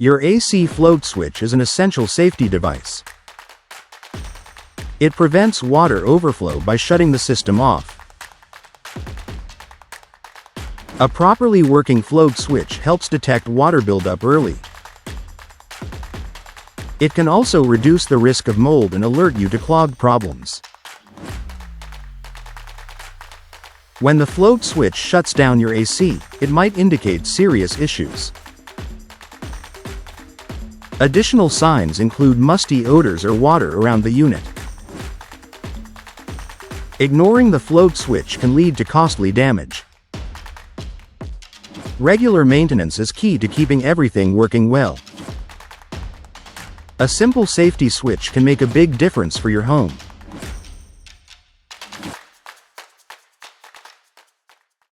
Your AC float switch is an essential safety device. It prevents water overflow by shutting the system off. A properly working float switch helps detect water buildup early. It can also reduce the risk of mold and alert you to clogged problems. When the float switch shuts down your AC, it might indicate serious issues. Additional signs include musty odors or water around the unit. Ignoring the float switch can lead to costly damage. Regular maintenance is key to keeping everything working well. A simple safety switch can make a big difference for your home.